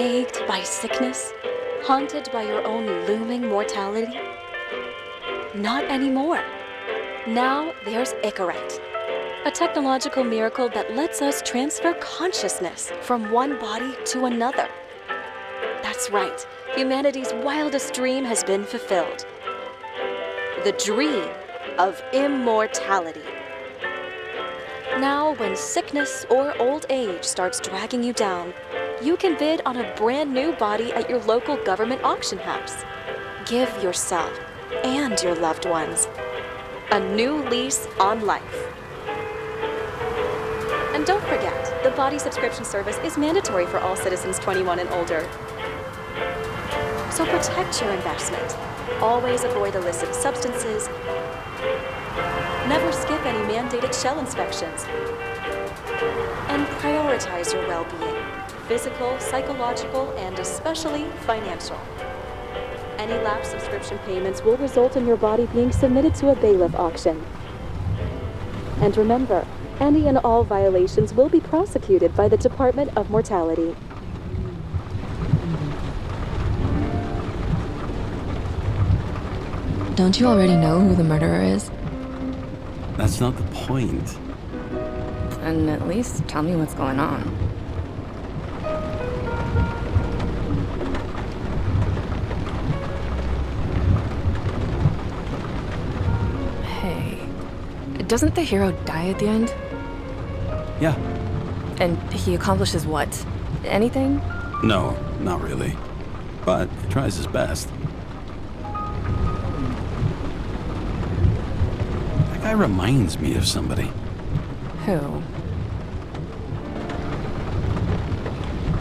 plagued by sickness? Haunted by your own looming mortality? Not anymore. Now there's Icarite, a technological miracle that lets us transfer consciousness from one body to another. That's right, humanity's wildest dream has been fulfilled. The dream of immortality. Now, when sickness or old age starts dragging you down, you can bid on a brand new body at your local government auction house. Give yourself and your loved ones a new lease on life. And don't forget, the body subscription service is mandatory for all citizens 21 and older. So protect your investment. Always avoid illicit substances. Never skip any mandated shell inspections. And prioritize your well-being, physical, psychological, and especially financial. Any lapsed subscription payments will result in your body being submitted to a bailiff auction. And remember, any and all violations will be prosecuted by the Department of Mortality. Don't you already know who the murderer is? That's not the point. And at least tell me what's going on. Hey, doesn't the hero die at the end? Yeah. And he accomplishes what? Anything? No, not really. But he tries his best. That guy reminds me of somebody. Who?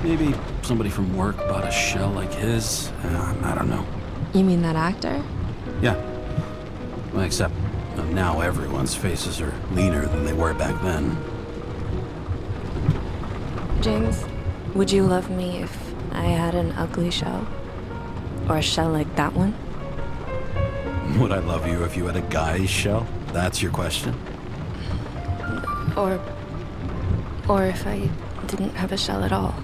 Maybe somebody from work bought a shell like his. I don't know. You mean that actor? Yeah. Well, except now everyone's faces are leaner than they were back then. James, would you love me if I had an ugly shell? Or a shell like that one? Would I love you if you had a guy's shell? That's your question? Or if I didn't have a shell at all.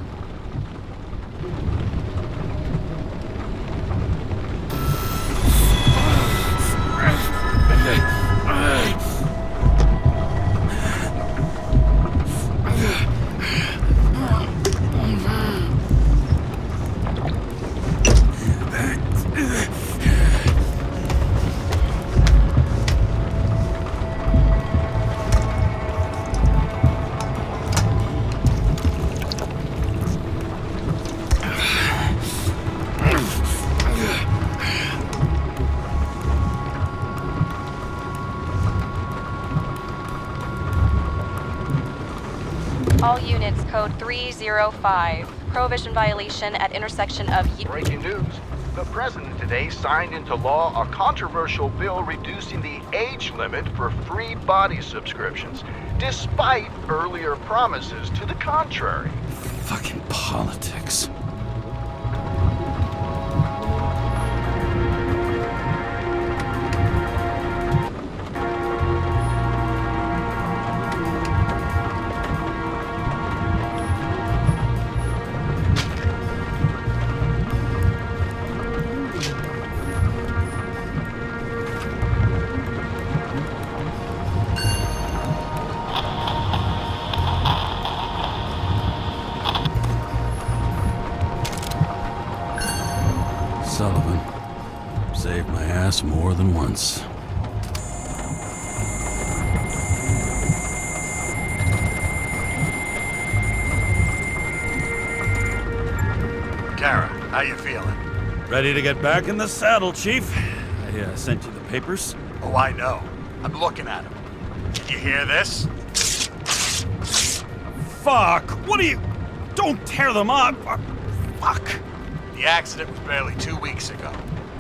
All units, code 305. Prohibition violation at intersection of... Breaking news. The president today signed into law a controversial bill reducing the age limit for free body subscriptions, despite earlier promises to the contrary. Fucking politics. Sullivan saved my ass more than once. Karra, how you feeling? Ready to get back in the saddle, Chief. I sent you the papers. Oh, I know. I'm looking at them. Did you hear this? Fuck! What are you... Don't tear them up! Fuck! The accident was barely 2 weeks ago.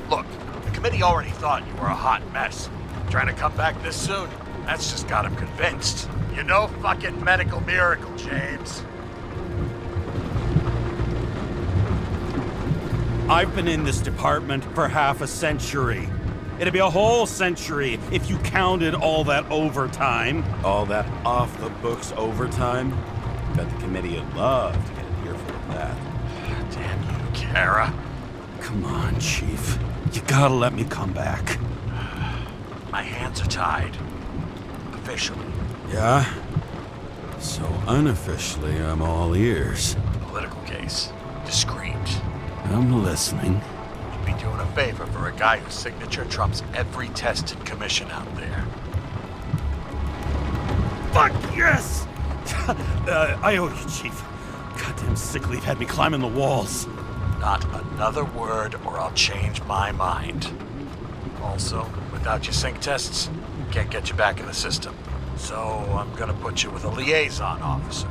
Look, the committee already thought you were a hot mess. Trying to come back this soon, that's just got them convinced. You're no fucking medical miracle, James. I've been in this department for half a century. It'd be a whole century if you counted all that overtime. All that off-the-books overtime? Bet the committee would love to get an earful of that. Damn Karra. Come on, Chief. You gotta let me come back. My hands are tied. Officially. Yeah? So unofficially, I'm all ears. Political case. Discreet. I'm listening. You'd be doing a favor for a guy whose signature trumps every tested commission out there. Fuck yes! I owe you, Chief. Goddamn sick leave had me climbing the walls. Not another word or I'll change my mind. Also, without your sync tests, can't get you back in the system. So I'm gonna put you with a liaison officer.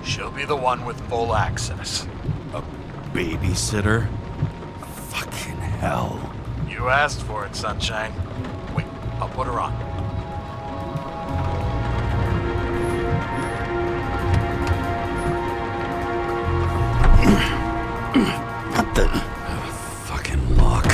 She'll be the one with full access. A babysitter? Fucking hell. You asked for it, Sunshine. Wait, I'll put her on. What the? Fucking lock.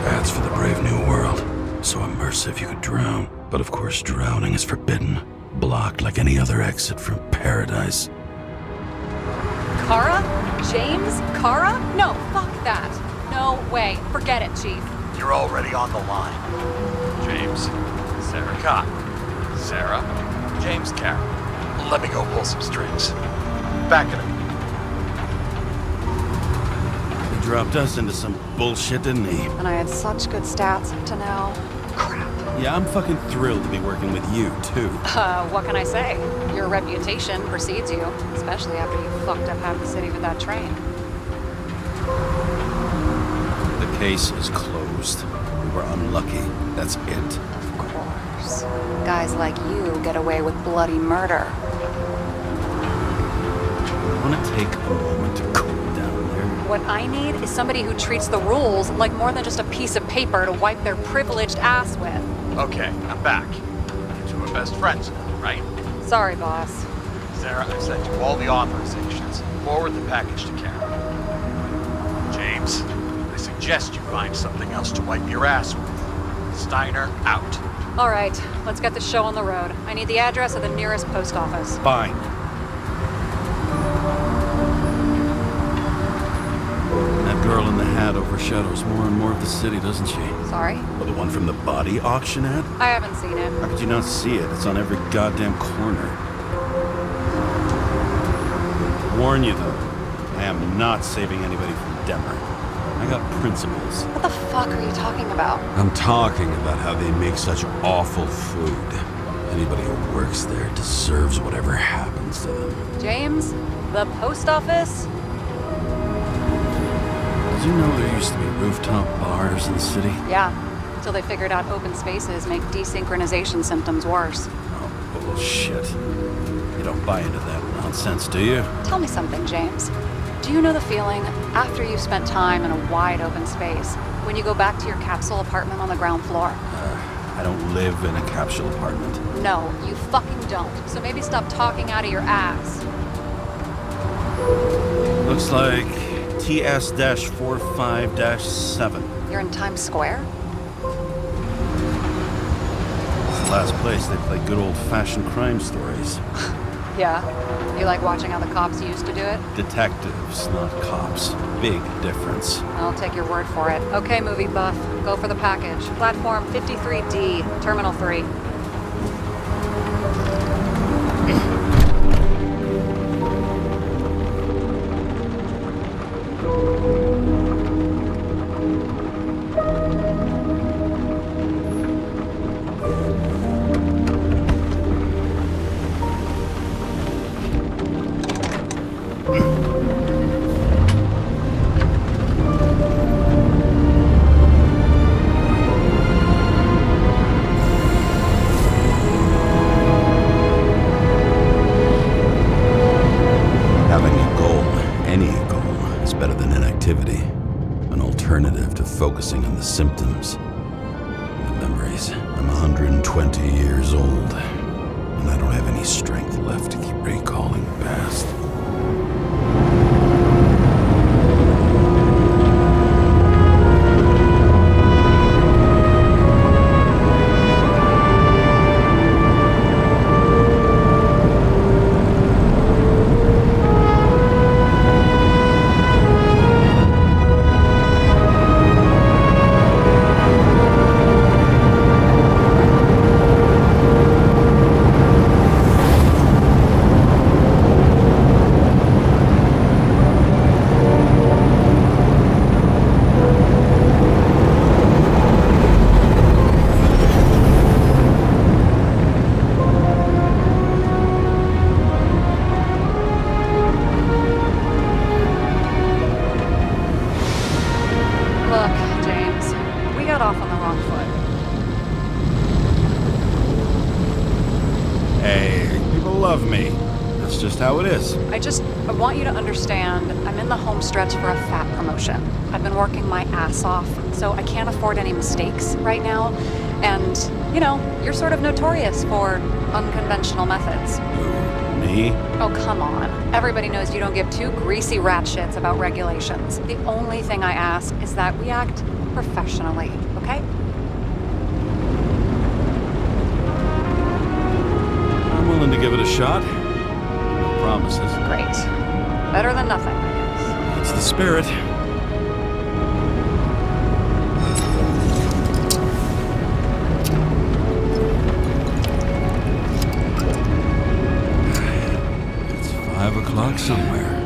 That's for the brave new world. So immersive you could drown. But of course drowning is forbidden. Blocked like any other exit from paradise. Karra? James Karra? No, fuck that. No way. Forget it, Chief. You're already on the line. James, Sarah Cott. Sarah, James Karra. Let me go pull some strings. Back at him. He dropped us into some bullshit, didn't he? And I had such good stats up to now. Crap. Yeah, I'm fucking thrilled to be working with you, too. What can I say? Your reputation precedes you, especially after you fucked up half the city with that train. The case is closed. We were unlucky. That's it. Of course. Guys like you get away with bloody murder. I want to take a moment to cool down there. What I need is somebody who treats the rules like more than just a piece of paper to wipe their privileged ass with. Okay, I'm back. You two are best friends now, right? Sorry, boss. Sarah, I've sent you all the authorizations. Forward the package to Karra. James, I suggest you find something else to wipe your ass with. Steiner, out. All right, let's get the show on the road. I need the address of the nearest post office. Fine. That girl in the hat overshadows more and more of the city, doesn't she? Sorry? Well, the one from the body auction ad? I haven't seen it. How could you not see it? It's on every goddamn corner. Warn you, though. I am not saving anybody from Demer. I got principles. What the fuck are you talking about? I'm talking about how they make such awful food. Anybody who works there deserves whatever happens to them. James? The post office? Did you know there used to be rooftop bars in the city? Yeah, until they figured out open spaces make desynchronization symptoms worse. Oh, bullshit. You don't buy into that nonsense, do you? Tell me something, James. Do you know the feeling after you've spent time in a wide open space, when you go back to your capsule apartment on the ground floor? I don't live in a capsule apartment. No, you fucking don't. So maybe stop talking out of your ass. Looks like TS-45-7. You're in Times Square? It's the last place they play good old-fashioned crime stories. Yeah. You like watching how the cops used to do it? Detectives, not cops. Big difference. I'll take your word for it. Okay, movie buff. Go for the package. Platform 53D, Terminal 3. Focusing on the symptoms, the memories. I'm 120 years old, and I don't have any strength left to keep recalling the past. love me. That's just how it is. I want you to understand, I'm in the home stretch for a fat promotion. I've been working my ass off, so I can't afford any mistakes right now. And, you know, you're sort of notorious for unconventional methods. Who, me? Oh, come on. Everybody knows you don't give two greasy rat shits about regulations. The only thing I ask is that we act professionally, okay? I'm willing to give it a shot. No promises. Great. Better than nothing, I guess. It's the spirit. It's 5 o'clock somewhere.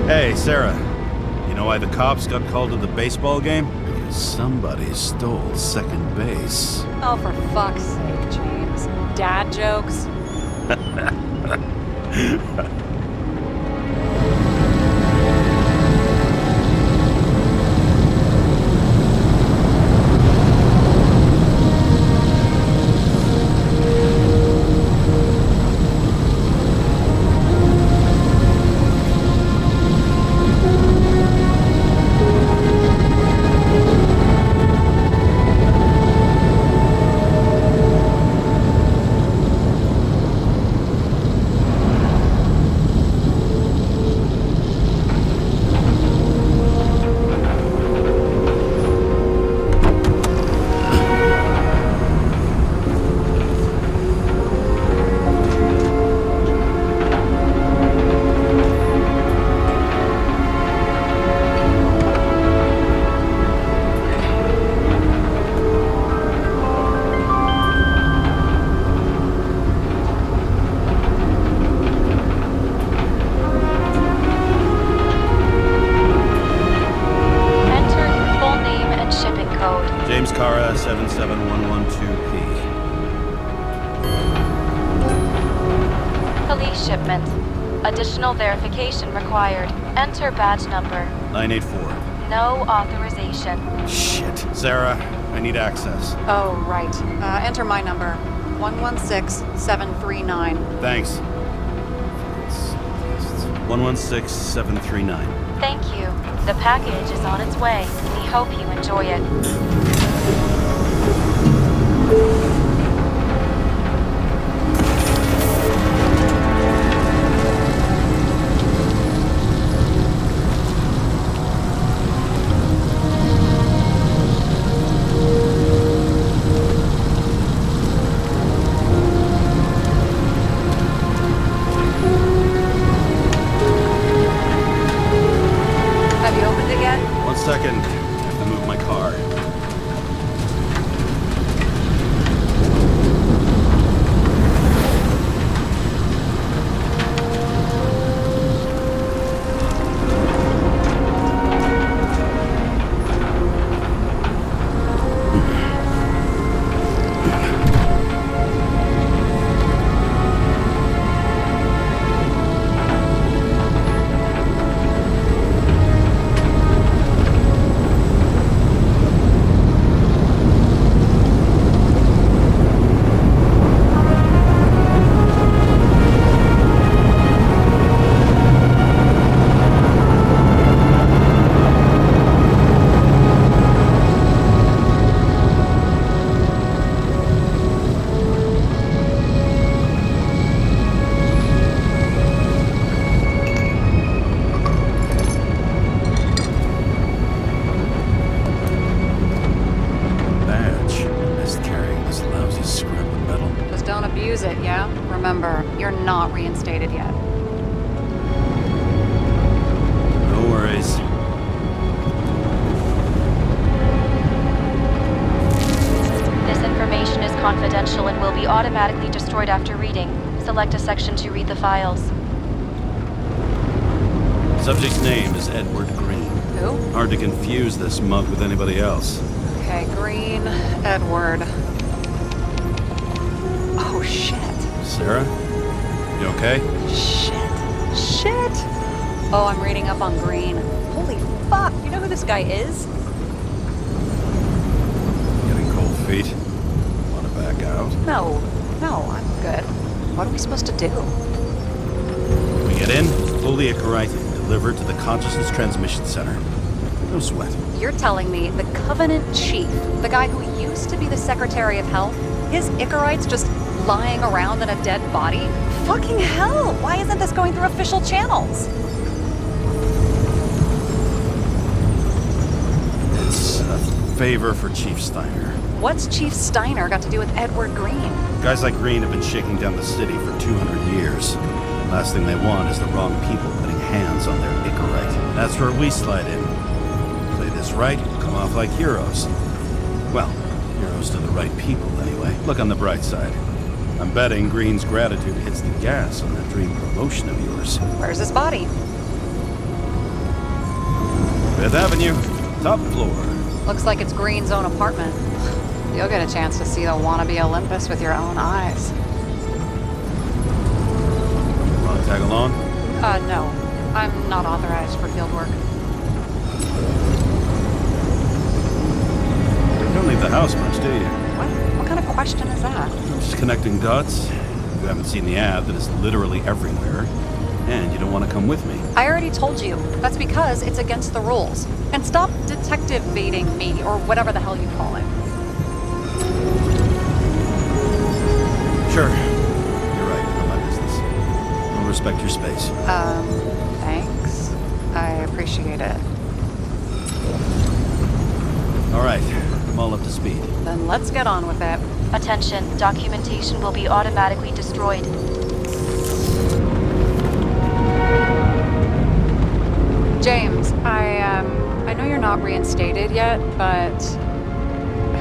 Hey, Sarah. You know why the cops got called to the baseball game? Because somebody stole second base. Oh, for fuck's sake, James. Dad jokes? James Karra, 77112P. Police shipment. Additional verification required. Enter badge number. 984. No authorization. Shit. Sarah, I need access. Oh, right. Enter my number. 116739. Thanks. 116739. Thank you. The package is on its way. We hope you enjoy it. Have you opened it yet? 1 second. I have to move my car. Don't abuse it, yeah? Remember, you're not reinstated yet. No worries. This information is confidential and will be automatically destroyed after reading. Select a section to read the files. Subject's name is Edward Green. Who? Hard to confuse this mug with anybody else. Okay, Green, Edward. Oh, shit. Sarah? You okay? Shit. Oh, I'm reading up on Green. Holy fuck, you know who this guy is? out. No, I'm good. What are we supposed to do? We get in, pull the Icarite, and deliver it to the Consciousness Transmission Center. No sweat. You're telling me the Covenant Chief, the guy who used to be the Secretary of Health, his Icarite's just lying around in a dead body? Fucking hell! Why isn't this going through official channels? It's a favor for Chief Steiner. What's Chief Steiner got to do with Edward Green? Guys like Green have been shaking down the city for 200 years. Last thing they want is the wrong people putting hands on their Icarite. That's where we slide in. Play this right, come off like heroes. Well, heroes to the right people, anyway. Look on the bright side. I'm betting Green's gratitude hits the gas on that dream promotion of yours. Where's his body? 5th Avenue, top floor. Looks like it's Green's own apartment. You'll get a chance to see the wannabe Olympus with your own eyes. Wanna tag along? No. I'm not authorized for field work. You don't leave the house much, do you? What kind of question is that? Just connecting dots. You haven't seen the ad that is literally everywhere. And you don't want to come with me. I already told you. That's because it's against the rules. And stop detective-baiting me, or whatever the hell you call it. Sure. You're right. Not my business. I'll respect your space. Thanks. I appreciate it. All right. I'm all up to speed. Then let's get on with it. Attention, documentation will be automatically destroyed. James, I know you're not reinstated yet, but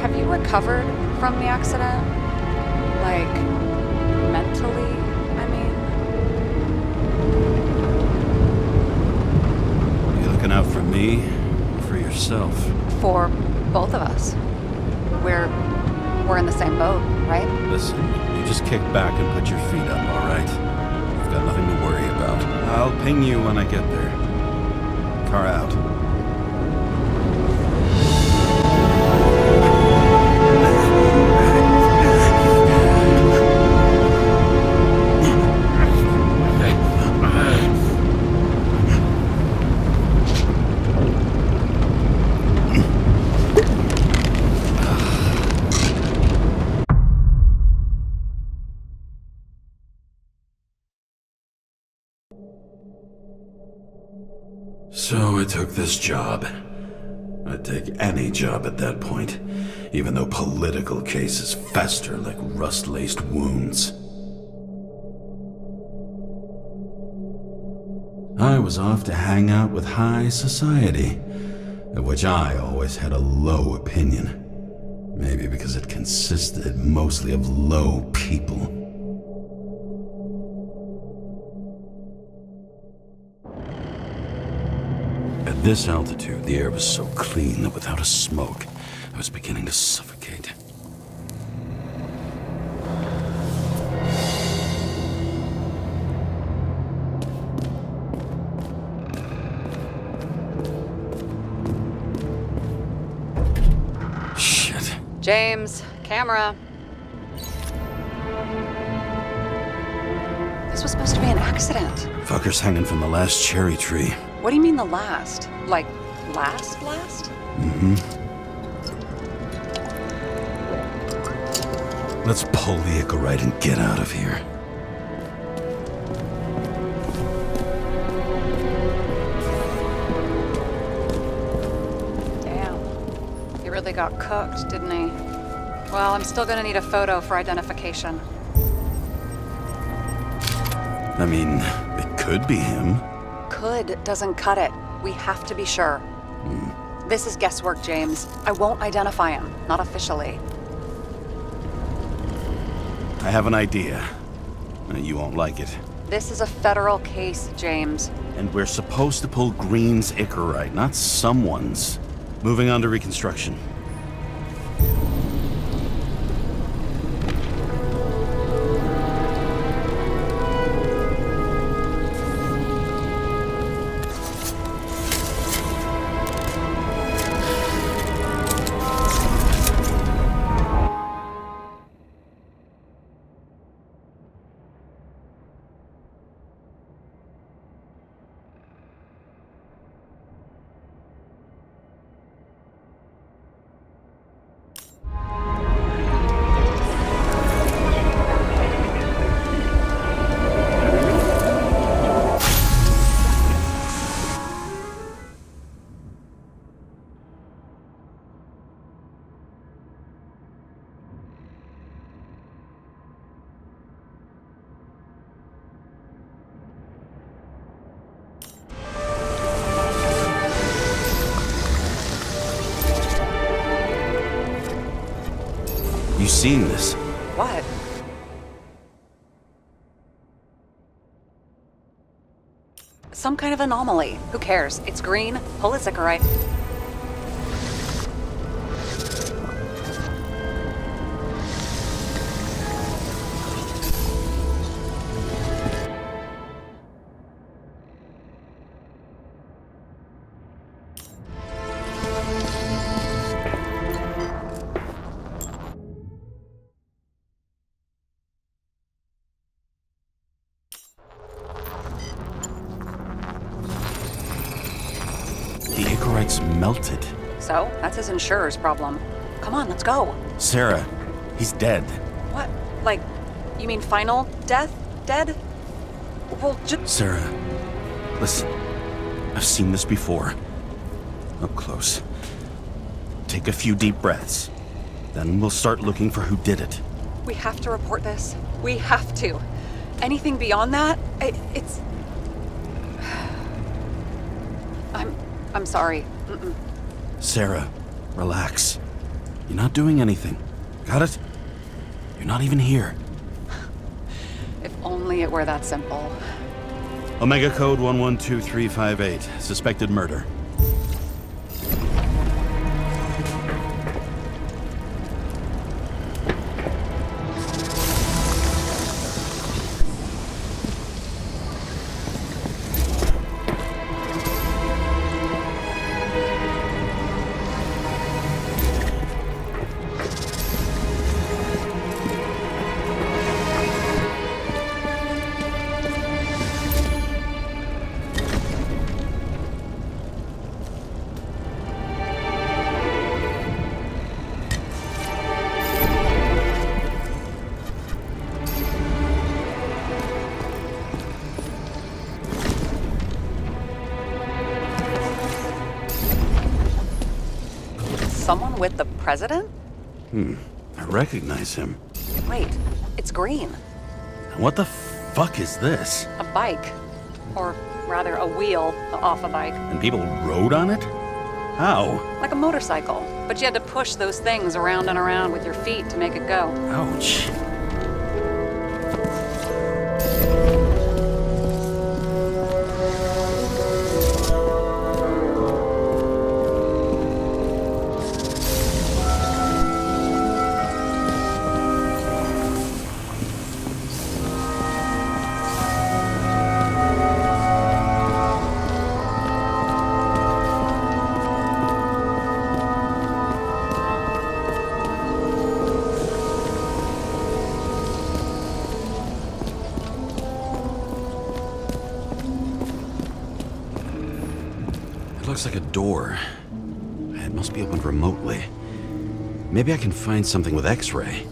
have you recovered from the accident? Like, mentally, I mean? You looking out for me or for yourself? For both of us. We're in the same boat, right? Listen, you just kick back and put your feet up, all right? You've got nothing to worry about. I'll ping you when I get there. Car out. So I took this job. I'd take any job at that point, even though political cases fester like rust-laced wounds. I was off to hang out with high society, of which I always had a low opinion. Maybe because it consisted mostly of low people. At this altitude, the air was so clean that without a smoke, I was beginning to suffocate. Shit. James, camera. This was supposed to be an accident. Fucker's hanging from the last cherry tree. What do you mean the last? Like, last? Mm-hmm. Let's pull the Icarite and get out of here. Damn. He really got cooked, didn't he? Well, I'm still gonna need a photo for identification. I mean, it could be him. Could doesn't cut it. We have to be sure. This is guesswork, James. I won't identify him. Not officially. I have an idea. You won't like it. This is a federal case, James. And we're supposed to pull Green's Icarite, not someone's. Moving on to reconstruction. You seen this? What? Some kind of anomaly. Who cares? It's green. Pull it, Zachariah. The Ichorite's melted. So, that's his insurer's problem. Come on, let's go. Sarah, he's dead. What? Like, you mean final death? Dead? Well, just... Sarah, listen. I've seen this before. Up close. Take a few deep breaths. Then we'll start looking for who did it. We have to report this. We have to. Anything beyond that, it's... I'm sorry. Mm-mm. Sarah, relax. You're not doing anything. Got it? You're not even here. If only it were that simple. Omega code 112358. Suspected murder. Someone with the president? I recognize him. Wait, it's green. What the fuck is this? A bike. Or rather, a wheel off a bike. And people rode on it? How? Like a motorcycle. But you had to push those things around and around with your feet to make it go. Ouch. It looks like a door. It must be opened remotely. Maybe I can find something with X-ray.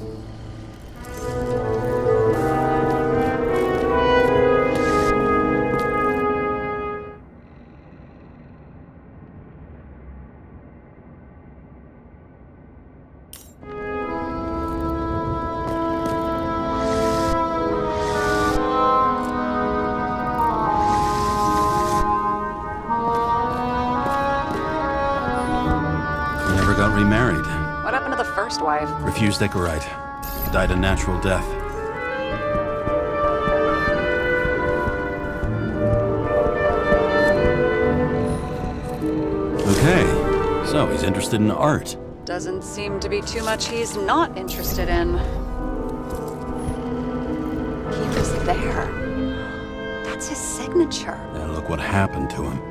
Got remarried. What happened to the first wife? Refused Ichorite. Died a natural death. Okay, so he's interested in art. Doesn't seem to be too much he's not interested in. He was there. That's his signature. And look what happened to him.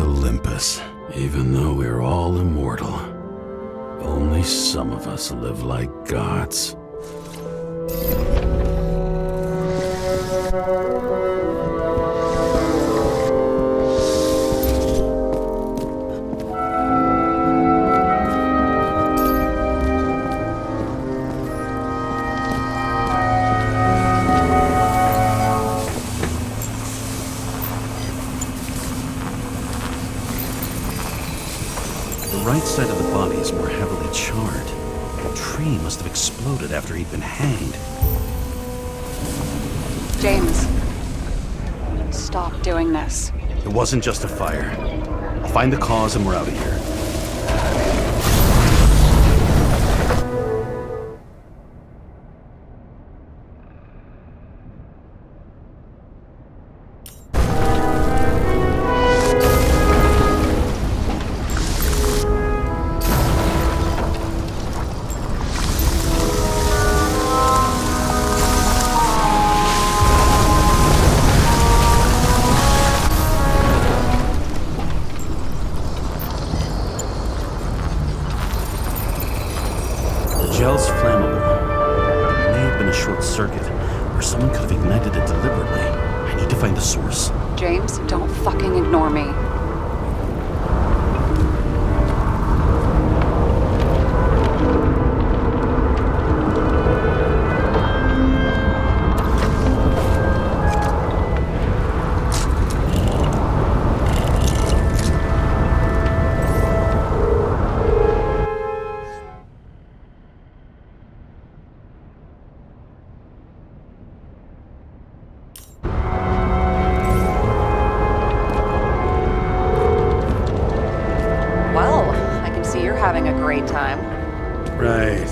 Olympus. Even though we're all immortal, only some of us live like gods. The right side of the body is more heavily charred. The tree must have exploded after he'd been hanged. James, stop doing this. It wasn't just a fire. I'll find the cause and we're out of here. Gel's flammable. It may have been a short circuit, or someone could have ignited it deliberately. I need to find the source. James, don't fucking ignore me. Well, I can see you're having a great time. Right.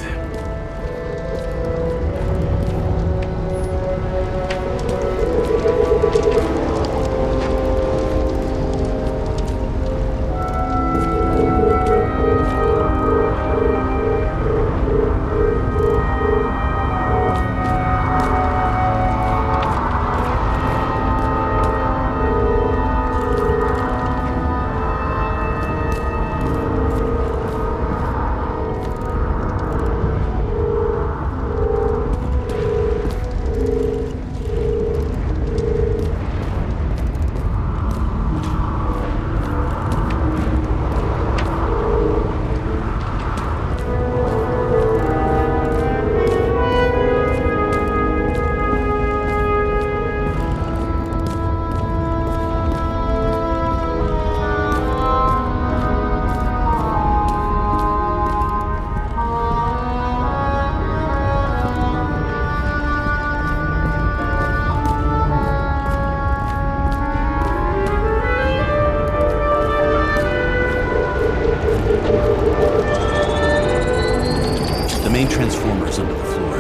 The main transformer's under the floor.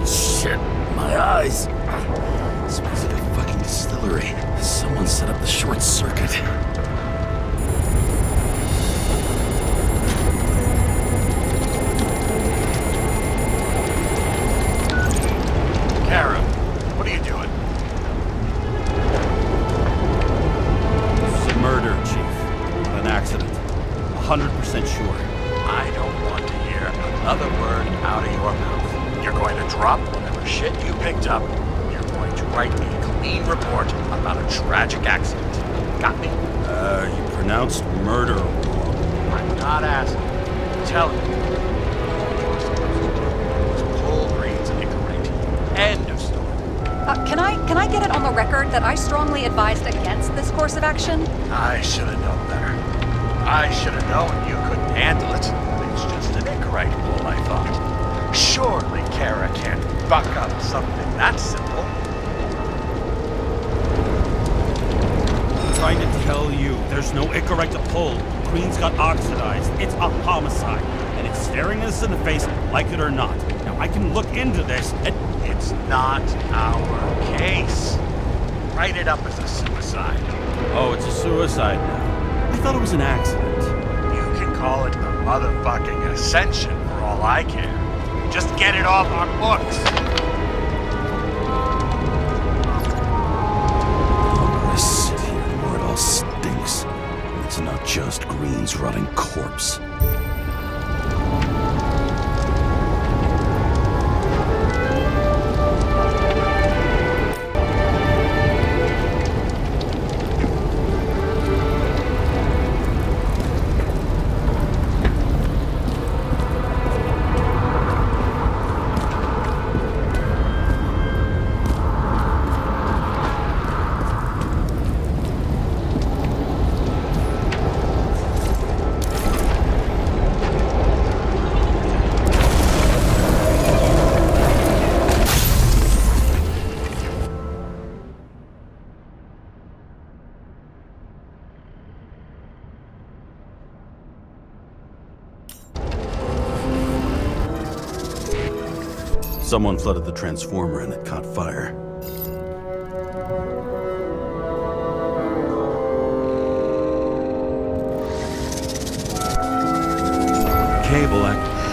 Shit, my eyes. Smells like a fucking distillery. Someone set up the short circuit. Karra, what are you doing? It's a murder, Chief. An accident. 100% sure. I don't want to hear another word out of your mouth. You're going to drop whatever shit you picked up. You're going to write a clean report about a tragic accident. Got me? You pronounced murder wrong. I'm not asking. Tell me. Pull Green's Icarate. End of story. Can I get it on the record that I strongly advised against this course of action? I should have known better. I should have known you couldn't handle it. It's just an Icarite bull, I thought. Surely Karra can't fuck up something that simple. I'm trying to tell you, there's no Icarite to pull. Queen's got oxidized. It's a homicide. And it's staring us in the face, like it or not. Now, I can look into this and... It's not our case. Write it up as a suicide. Oh, it's a suicide now. I thought it was an accident. You can call it the motherfucking Ascension for all I care. Just get it off our books. I'm gonna sit here where it all stinks. It's not just Green's rotting corpse. Someone flooded the transformer and it caught fire. Cable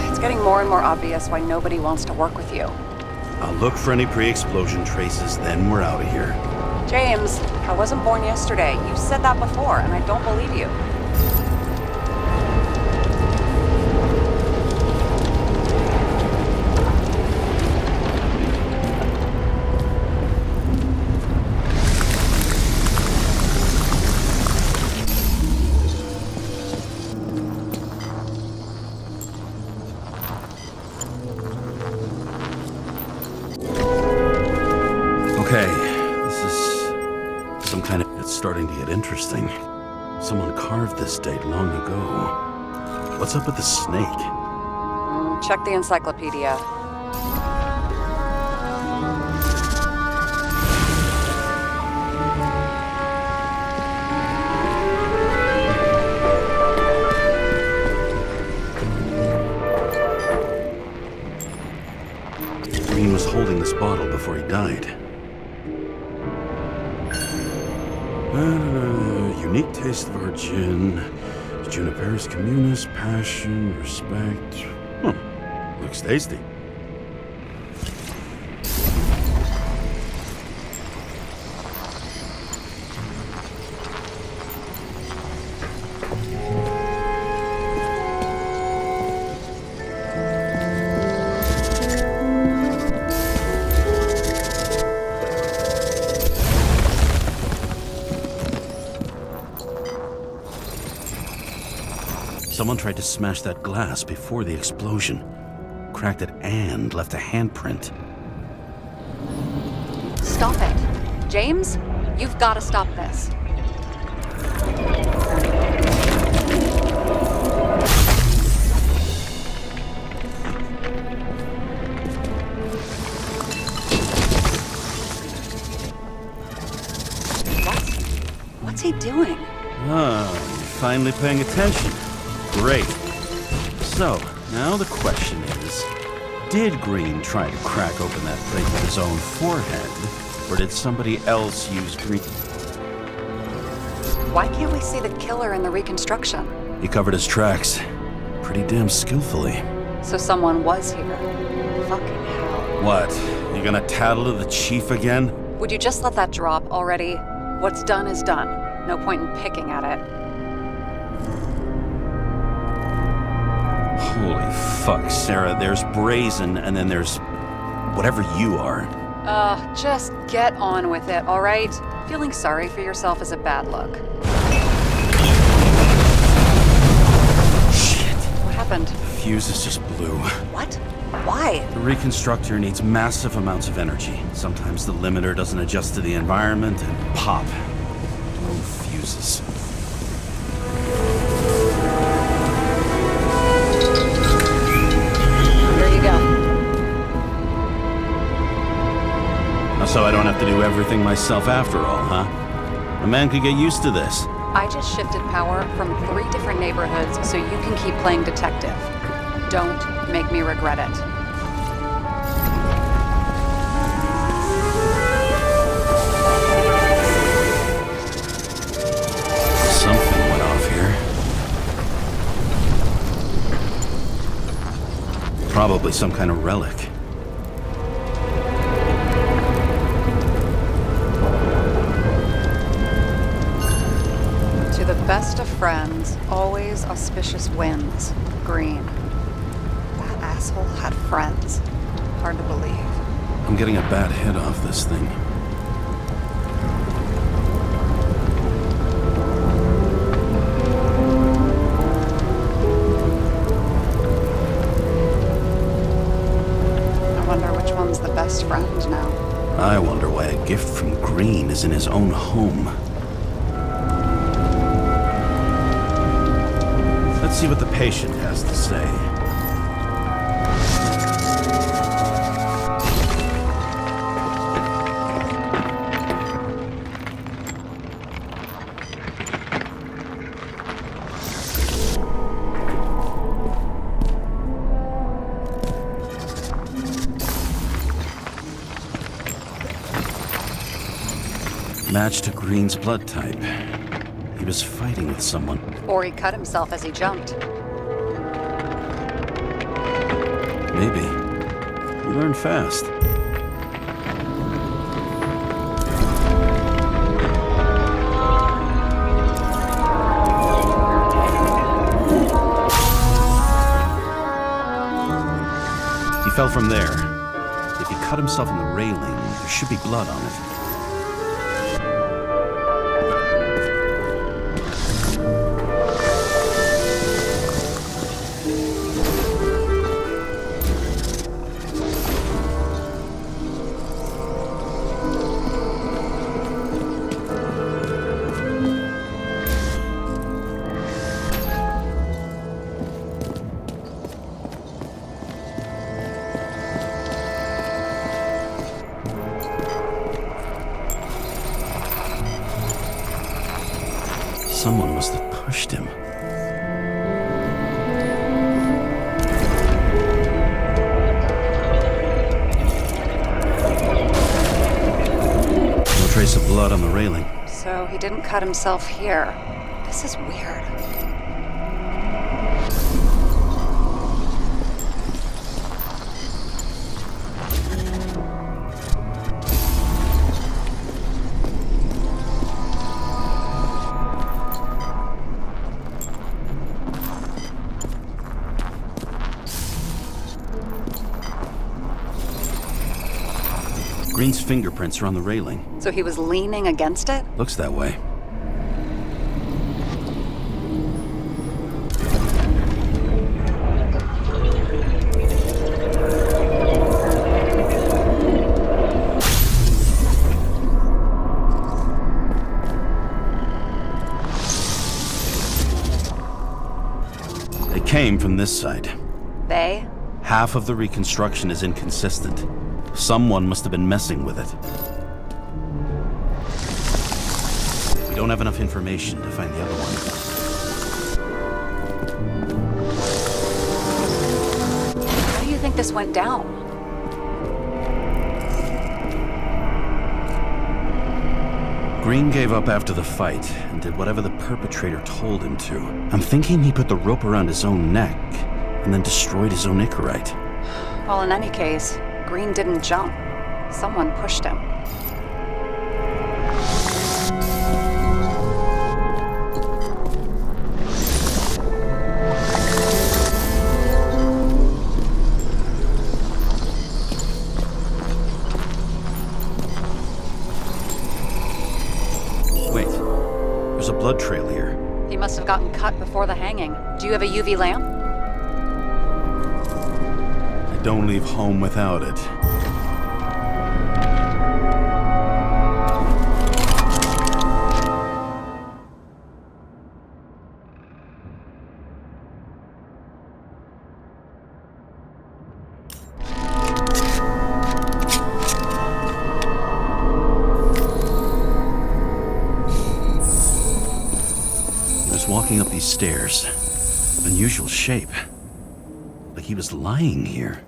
It's getting more and more obvious why nobody wants to work with you. I'll look for any pre-explosion traces, then we're out of here. James, I wasn't born yesterday. You said that before, and I don't believe you. Okay, this is some kind of... It's starting to get interesting. Someone carved this date long ago. What's up with the snake? Check the encyclopedia. Green was holding this bottle before he died. Unique taste of our gin. Juniperus communis, passion, respect. Looks tasty. Someone tried to smash that glass before the explosion. Cracked it and left a handprint. Stop it. James, you've got to stop this. What's he doing? Ah, you're finally paying attention. Great. So, now the question is, did Green try to crack open that plate with his own forehead, or did somebody else use Green? Why can't we see the killer in the reconstruction? He covered his tracks pretty damn skillfully. So someone was here. Fucking hell. What? You gonna tattle to the chief again? Would you just let that drop already? What's done is done. No point in picking at it. Holy fuck, Sarah. There's brazen, and then there's whatever you are. Just get on with it, all right? Feeling sorry for yourself is a bad look. Shit. What happened? The fuses just blew. What? Why? The reconstructor needs massive amounts of energy. Sometimes the limiter doesn't adjust to the environment, and pop. Blown fuses. So I don't have to do everything myself after all, huh? A man could get used to this. I just shifted power from 3 different neighborhoods so you can keep playing detective. Don't make me regret it. Something went off here. Probably some kind of relic. To the best of friends, always auspicious winds. Green. That asshole had friends. Hard to believe. I'm getting a bad hit off this thing. I wonder which one's the best friend now. I wonder why a gift from Green is in his own home. Let's see what the patient has to say. Match to Green's blood type. He was fighting with someone. Or he cut himself as he jumped. Maybe. You learn fast. He fell from there. If he cut himself in the railing, there should be blood on it. Someone must have pushed him. No trace of blood on the railing. So he didn't cut himself here. This is weird. Green's fingerprints are on the railing. So he was leaning against it? Looks that way. They came from this side. They? Half of the reconstruction is inconsistent. Someone must have been messing with it. We don't have enough information to find the other one. How do you think this went down? Green gave up after the fight and did whatever the perpetrator told him to. I'm thinking he put the rope around his own neck and then destroyed his own Icarite. Well, in any case, Green didn't jump. Someone pushed him. Wait, there's a blood trail here. He must have gotten cut before the hanging. Do you have a UV lamp? I don't leave home without it. Walking up these stairs. Unusual shape. Like he was lying here.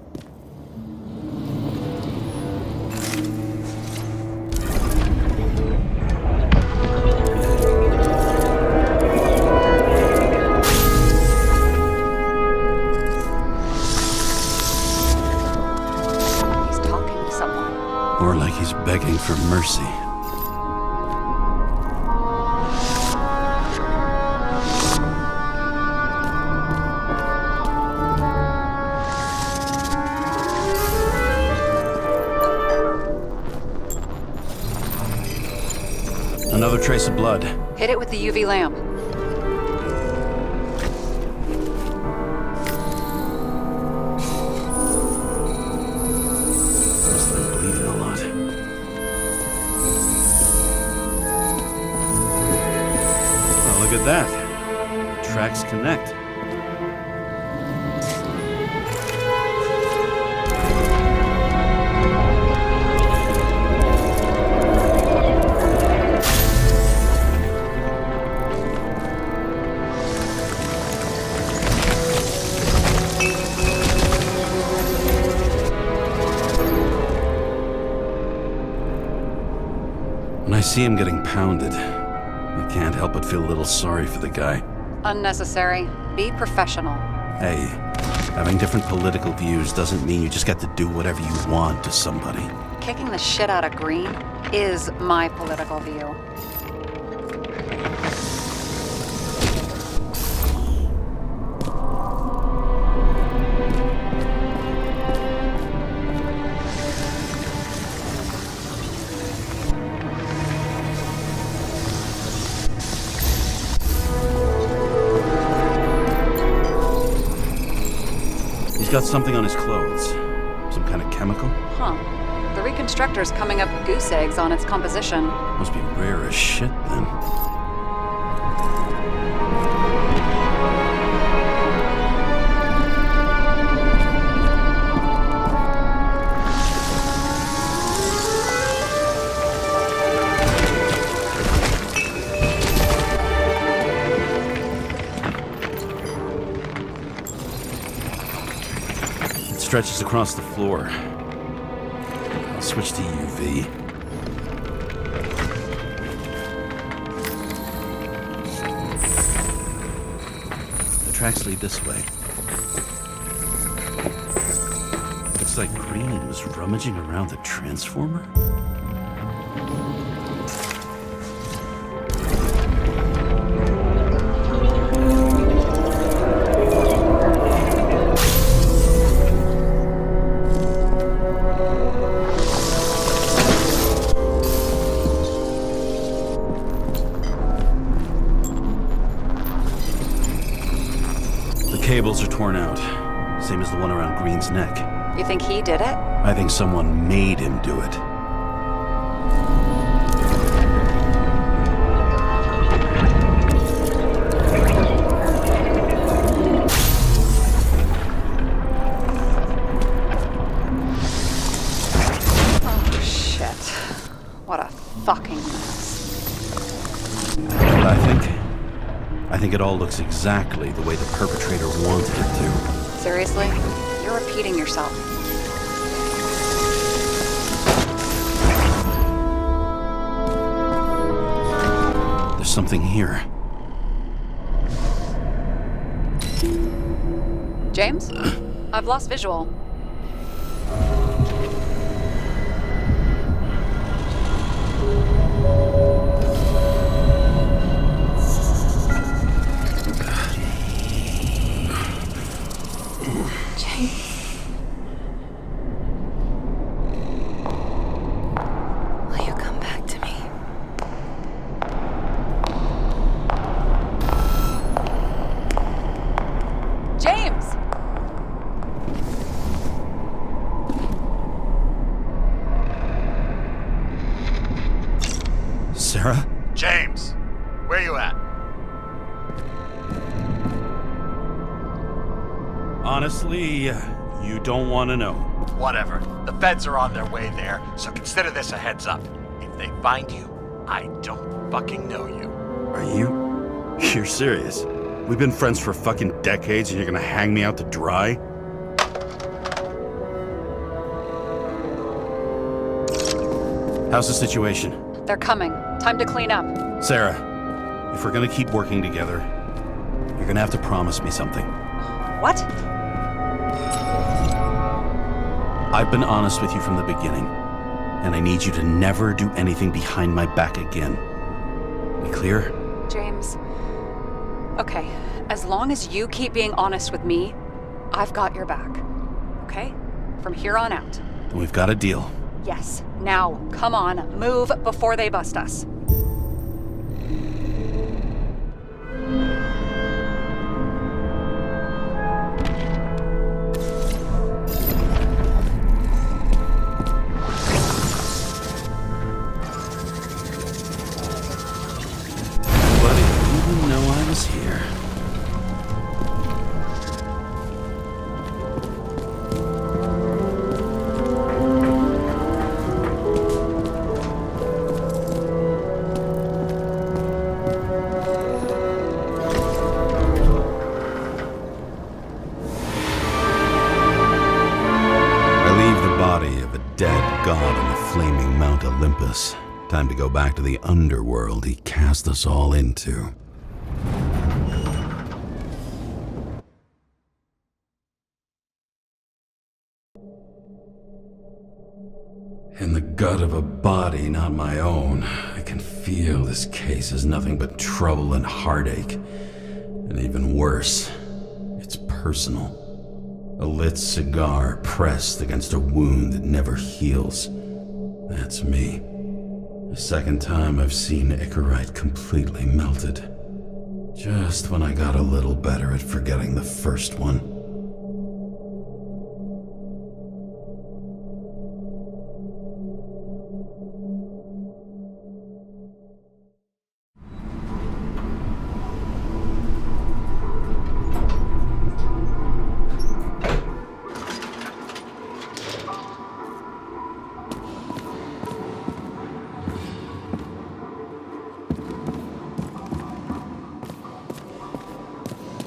He's talking to someone. Or like he's begging for mercy. Another trace of blood. Hit it with the UV lamp. Must have been bleeding a lot. Oh, look at that. The tracks connect. When I see him getting pounded, I can't help but feel a little sorry for the guy. Unnecessary. Be professional. Hey, having different political views doesn't mean you just get to do whatever you want to somebody. Kicking the shit out of Green is my political view. He's got something on his clothes. Some kind of chemical? Huh. The reconstructor's coming up goose eggs on its composition. Must be rare as shit, then. It stretches across the floor. I'll switch to UV. The tracks lead this way. Looks like Green was rummaging around the transformer. Cables are torn out, same as the one around Green's neck. You think he did it? I think someone made him do it. Oh, shit. What a fucking mess. What I think it all looks exactly the way the perpetrator wanted it to. Seriously? You're repeating yourself. There's something here. James? I've lost visual. Will you come back to me? James! Sarah? James, where you at? Honestly, you don't want to know. Whatever. The feds are on their way there, so consider this a heads up. If they find you, I don't fucking know you. Are you? You're serious? We've been friends for fucking decades and you're gonna hang me out to dry? How's the situation? They're coming. Time to clean up. Sarah, if we're gonna keep working together, you're gonna have to promise me something. What? I've been honest with you from the beginning, and I need you to never do anything behind my back again. We clear? James. Okay, as long as you keep being honest with me, I've got your back. Okay? From here on out. Then we've got a deal. Yes. Now, come on, move before they bust us. Buddy, you didn't know I was here. Dead god on the flaming Mount Olympus. Time to go back to the underworld he cast us all into. In the gut of a body not my own, I can feel this case is nothing but trouble and heartache. And even worse, it's personal. A lit cigar pressed against a wound that never heals. That's me. The second time I've seen Icarite completely melted. Just when I got a little better at forgetting the first one.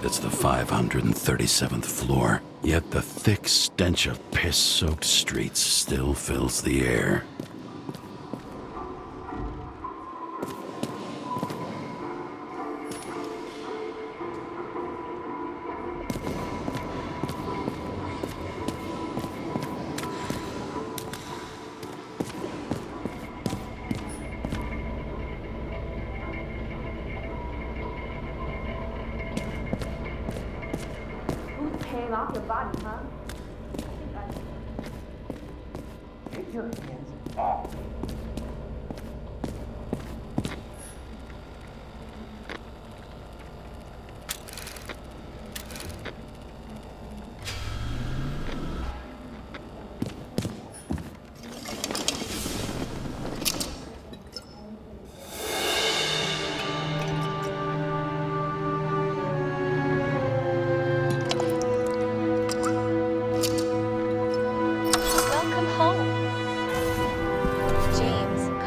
It's the 537th floor, yet the thick stench of piss-soaked streets still fills the air. Paying off your body, huh? Take your hands off.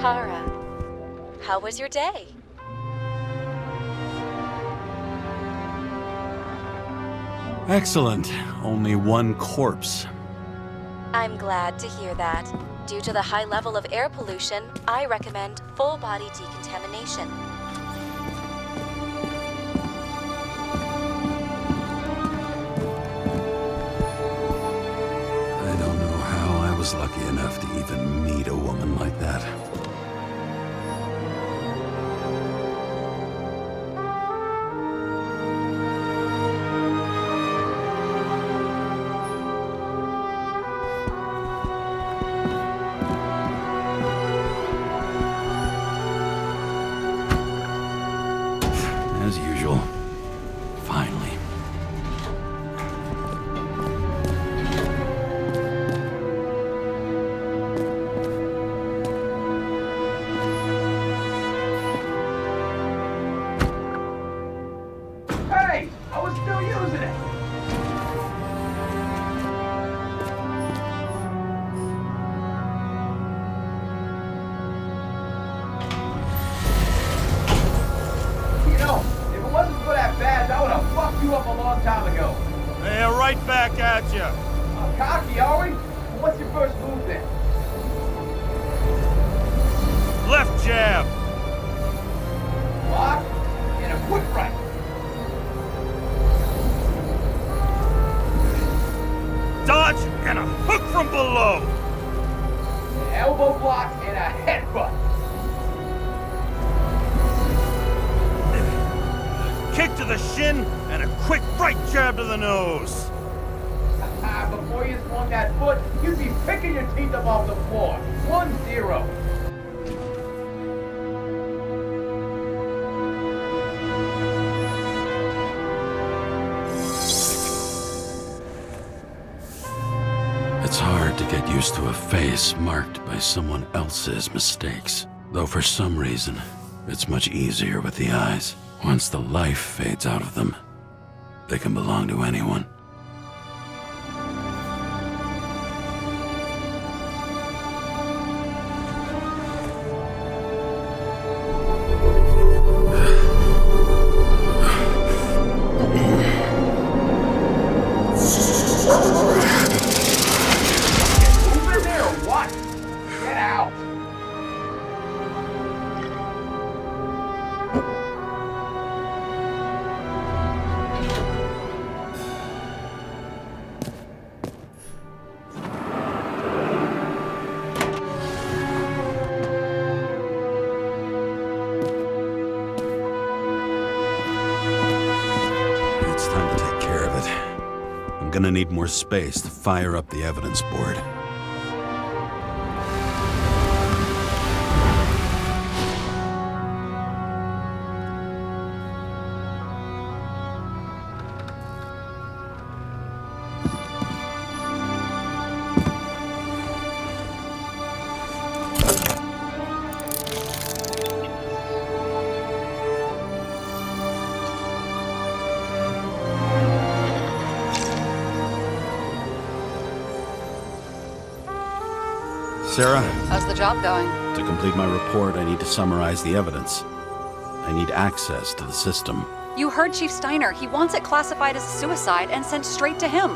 Karra, how was your day? Excellent. Only one corpse. I'm glad to hear that. Due to the high level of air pollution, I recommend full body decontamination. I don't know how I was lucky enough to even meet a woman like that. As usual. Finally. Hey! I was still using it! You know, if it wasn't for that badge, I would have fucked you up a long time ago. They're right back at you. Cocky, are we? What's your first move then? Left jab. Block and a quick right. Dodge and a hook from below. An elbow block and a headbutt. Kick to the shin and a quick right jab to the nose. Before you swung that foot, you'd be picking your teeth up off the floor. 1-0. It's hard to get used to a face marked by someone else's mistakes. Though for some reason, it's much easier with the eyes. Once the life fades out of them, they can belong to anyone. Over there or what? Get out. gonna need more space to fire up the evidence board. Sarah? How's the job going? To complete my report, I need to summarize the evidence. I need access to the system. You heard Chief Steiner. He wants it classified as a suicide and sent straight to him.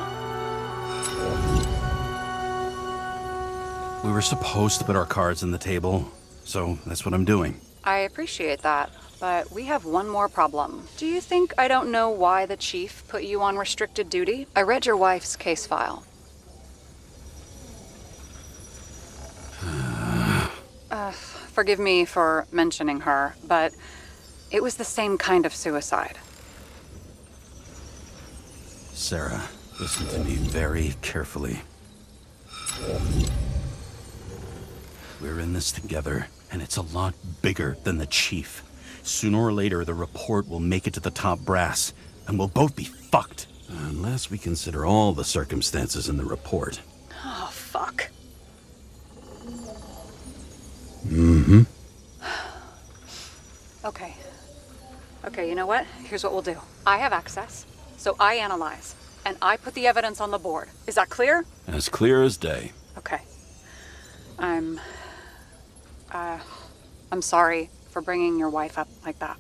We were supposed to put our cards on the table, so that's what I'm doing. I appreciate that, but we have one more problem. Do you think I don't know why the Chief put you on restricted duty? I read your wife's case file. Forgive me for mentioning her, but it was the same kind of suicide. Sarah, listen to me very carefully. We're in this together, and it's a lot bigger than the Chief. Sooner or later, the report will make it to the top brass, and we'll both be fucked. Unless we consider all the circumstances in the report. Oh, fuck. Mm-hmm. Okay, you know what? Here's what we'll do. I have access, so I analyze, and I put the evidence on the board. Is that clear? As clear as day. Okay. I'm sorry for bringing your wife up like that.